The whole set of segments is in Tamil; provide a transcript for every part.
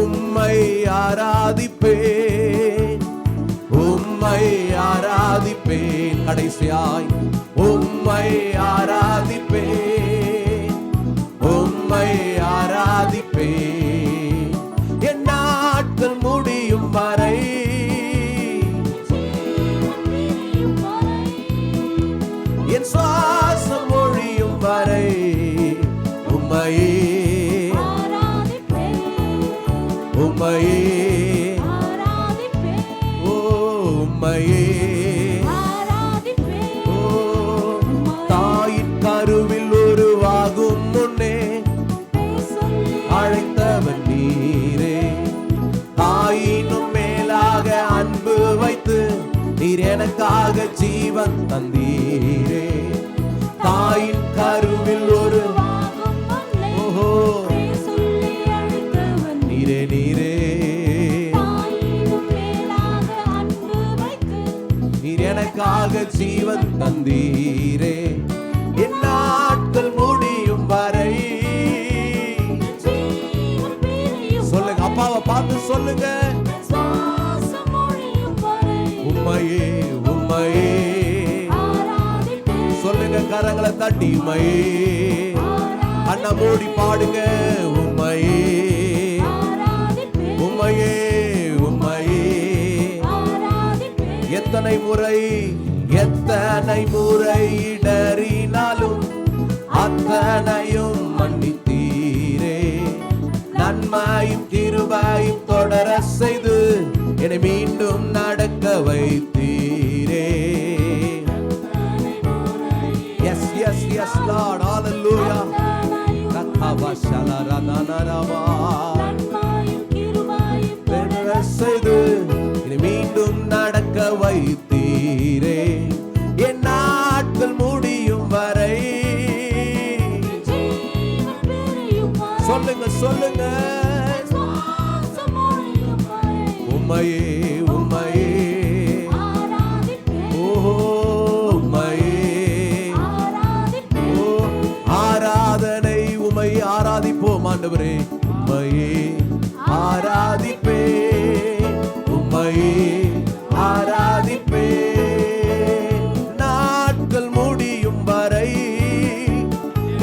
உம்மை ஆராதிப்பேன், உம்மை ஆராதிப்பேன். கடைசியாய் உம்மை ஆராதிப்பேன், உம்மை ஆராதிப்பேன். என் நாட்கள் முடியும் வரை, என் சுவாசம் ஒழியும் வரை உம்மையே உம்மையே ஓ உம்மையே ஓ. தாயின் கருவில் உருவாகும் முன்னே அழைத்தவன் நீரே. தாயினும் மேலாக அன்பு வைத்து நீர் எனக்காக ஜீவன் தந்தீரே. தாயின் கருவில் ஒரு ஓஹோ நீரே நீரே நீர் எனக்காக ஜீவன் தந்தீரே. என் நாட்கள் முடியும் வரை சொல்லுங்க, அப்பாவை பார்த்து சொல்லுங்க, உம்மையே உம்மையே சொல்லுங்க, கரங்களை தட்டி உம்மையே. அண்ணா மூடி பாடுங்க, உம்மையே உம்மையே உம்மையே. எத்தனை முறை இடறினாலும் அத்தனையும் மன்னித்தீரே. நன்மையும் கிருபையும் தொடர செய்து என்னை மீண்டும் நடக்க வைத்தீரே. Yes, yes, yes, Lord, hallelujah. தொடர செய்து என்னை மீண்டும் நடக்க வைத்தீரே. என் நாட்கள் முடியும் வரை சொல்லுங்க சொல்லுங்க, உம்மையே உம்மையே ஓஹோ உம்மையே ஓ. ஆராதனை உம்மை ஆராதிப்போம் ஆண்டவரே, உம்மையே ஆராதிப்பே, உம்மையே ஆராதிப்பே. நாட்கள் முடியும் வரை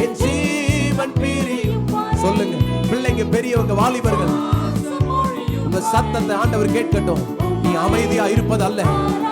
என் ஜீவன் பிரியும். சொல்லுங்க பிள்ளைங்க, பெரியவங்க, வாலிபர்கள், உங்க சத்தத்தை ஆண்டவர் கேட்கட்டும். நீ அமைதியா இருப்பது அல்ல,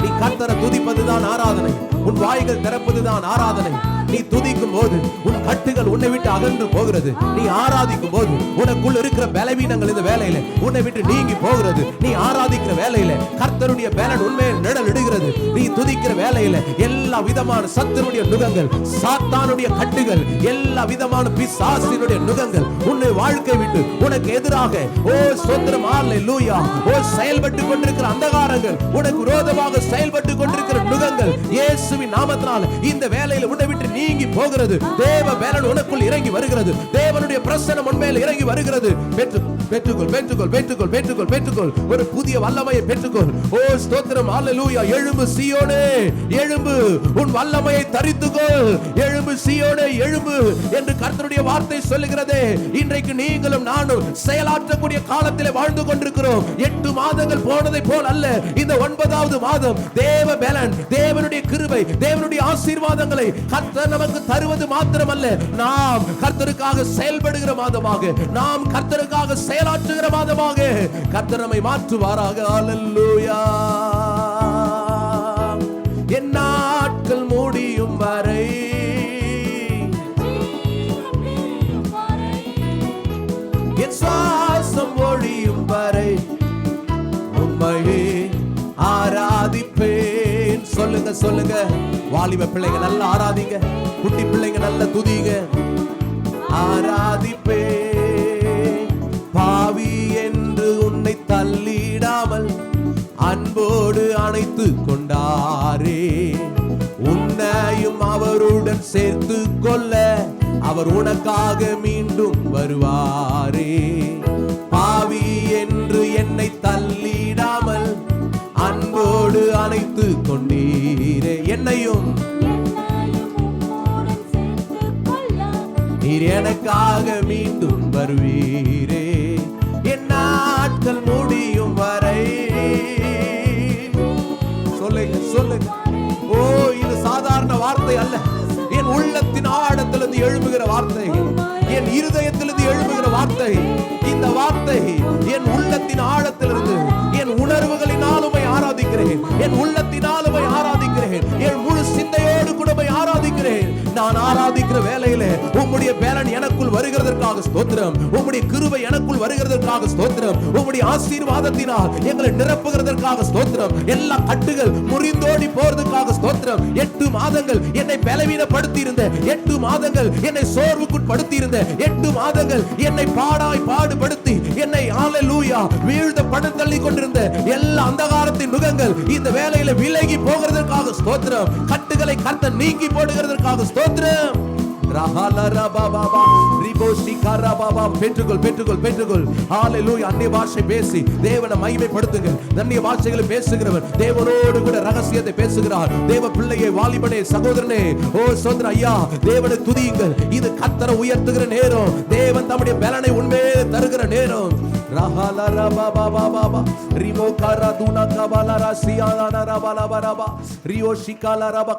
நீ கர்த்தரை துதிப்பதுதான் ஆராதனை. உன் வாய்கள் திறப்பதுதான் ஆராதனை. நீ துதிக்கும் போது உன் கட்டுகள் உன்னை விட்டு அகன்று போகிறது. நீ ஆராதிக்கும் போது உனக்குள் இருக்கிற பலவீனங்கள் இந்த வேலையில உன்னை விட்டு நீங்கி போகிறது. நீ ஆராதிக்கிற வேலையில கர்த்தருடைய பலன் உண்மையில் நிழல் இடுகிறது. நீ துதிக்கிற வேலையில எல்லா விதமான சத்துருடைய நுகங்கள், சாத்தானுடைய கட்டுகள், எல்லா விதமான பிசாசினுடைய நுகங்கள் உன்னை வாழ்க்கை விட்டு உனக்கு எதிராக ஓ ஸ்தோத்திரம் ஹல்லேலூயா ஓ செயல்பட்டு கொண்டிருக்கிற அந்தகாரங்கள், உனக்கு விரோதமாக செயல்பட்டு கொண்டிருக்கிற நுகங்கள் இயேசுவின் நாமத்தினால் இந்த வேலையில உன்னை விட்டு நீங்கி போகிறது. தேவ பலன் உனக்குள் இறங்கி வருகிறது. தேவனுடைய பிரசன்னம் உன்மேல் இறங்கி வருகிறது. பெற்றுக்கொள் பெற்றுக்கொள் பெற்றுக்கொள் பெற்றுக்கொள் பெற்றுக்கொள். ஒரு புதிய வல்லமையை பெற்றுக்கொள். ஓ ஸ்தோத்திரம் ஹல்லேலூயா. எழும்பு சீயோனே எழும்பு, உன் வல்லமையை தரித்துக்கொள். எழும்பு சீயோனே எழும்பு என்று கர்த்தருடைய வார்த்தை சொல்லுகிறதே. இன்றைக்கு நீங்களும் நானும் செயலாற்றக்கூடிய காலத்திலே வாழ்ந்து கொண்டிருக்கிறோம். 8 மாதங்கள் போனதை போல் அல்ல, இந்த 9வது மாதம் தேவ பலன், தேவனுடைய கிருபை, தேவனுடைய ஆசீர்வாதங்களை கர்த்தர் நமக்கு தருவது மாத்திரமல்ல, நாம் கர்த்தருக்காக செயல்படுகிற மாதமாக, நாம் கர்த்தருக்காக செயலாற்றுகிற மாதமாக கர்த்தர் நம்மை மாற்றுவாராக. ஹல்லேலூயா. என் நாட்கள் முடியும் வரை, என் சுவாசம் ஒழியும் வரை உம்மையே ஆராதிப்பேன். சொல்லுங்க சொல்லுங்க, வாலிப பிள்ளைங்க நல்லா ஆராதிங்க, குட்டி பிள்ளைங்க நல்ல துதிங்க. ஆராதிப்பே, பாவி என்று உன்னை தள்ளிடாமல் அன்போடு அணைத்து கொண்டாரே. உன்னையும் அவருடன் சேர்த்து கொள்ள அவர் உனக்காக மீண்டும் வருவாரே. பாவி என்று என்னை தள்ளிடாமல் அன்போடு அணைத்து கொண்டீரே. என்னையும் நீர் எனக்காக மீண்டும் வருவீரே. என்ன இருதயத்திலிருந்து எழும்புகிற வார்த்தை, என் இருதயத்திலிருந்து எழும்புகிற வார்த்தை, இந்த வார்த்தை என் உள்ளத்தின் ஆழத்திலிருந்து, என் உணர்வுகளினால் உம்மை ஆராதிக்கிறேன், என் உள்ளத்தினால் உம்மை ஆராதிக்கிறேன், என் முழு சிந்தையோடு கூட உம்மை ஆராதிக்கிறேன். நான் ஆராதிக்கிற வேளையிலே உம்முடைய பலன் எனக்குள் வருகிறதற்காக ஸ்தோத்திரம், உம்முடைய கிருபை எனக்குள் வருகிறதற்காக ஸ்தோத்திரம், உம்முடைய ஆசீர்வாதத்தினால் எங்களை நிரப்புகிறதற்காக ஸ்தோத்திரம், எல்லா கட்டுகள் முறிந்தோடி போறதுக்காக ஸ்தோத்திரம். 8 மாதங்கள் என்னை பலவீனப்படுத்தி இருந்த, 8 மாதங்கள் என்னை சோர்வுக்குட்படுத்தி இருந்த, 8 மாதங்கள் என்னை பாடுபடுத்தி என்னை ஹalleluya வீழ்ந்த படுத்தள்ளி கொண்டிருந்த எல்லா அந்தகாரத்தின் நுகங்கள் இந்த வேளையில விலகி போகிறதற்காக ஸ்தோத்திரம். கட்டுகளை கர்த்தர் நீக்கி போடுகிறதற்காக ஸ்தோத்திரம். அந்நிய பாஷை பேசி தேவனை மகிமைப்படுத்துங்க. அந்நிய பாஷைகளை பேசுகிறவர் தேவனோடு கூட ரகசியத்தை பேசுகிறார். தேவ பிள்ளையை, வாலிபனே, சகோதரனே, ஓ சோதர ஐயா, தேவனை துதியுங்கள். இது கர்த்தரை உயர்த்துகிற நேரம், தேவன் தம்முடைய பலனை உண்மையே தருகிற நேரம்.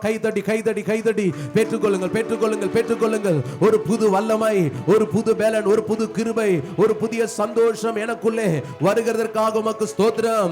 கைதடி கைதடி கைதடி பெற்றுக்கொள்ளுங்கள், பெற்றுக்கொள்ளுங்கள், பெற்றுக்கொள்ளுங்கள். ஒரு புது வல்லமை, ஒரு புது பலன், ஒரு புது கிருபை, ஒரு புதிய சந்தோஷம் எனக்குள்ளே வருகிறதற்காக உமக்கு ஸ்தோத்திரம்.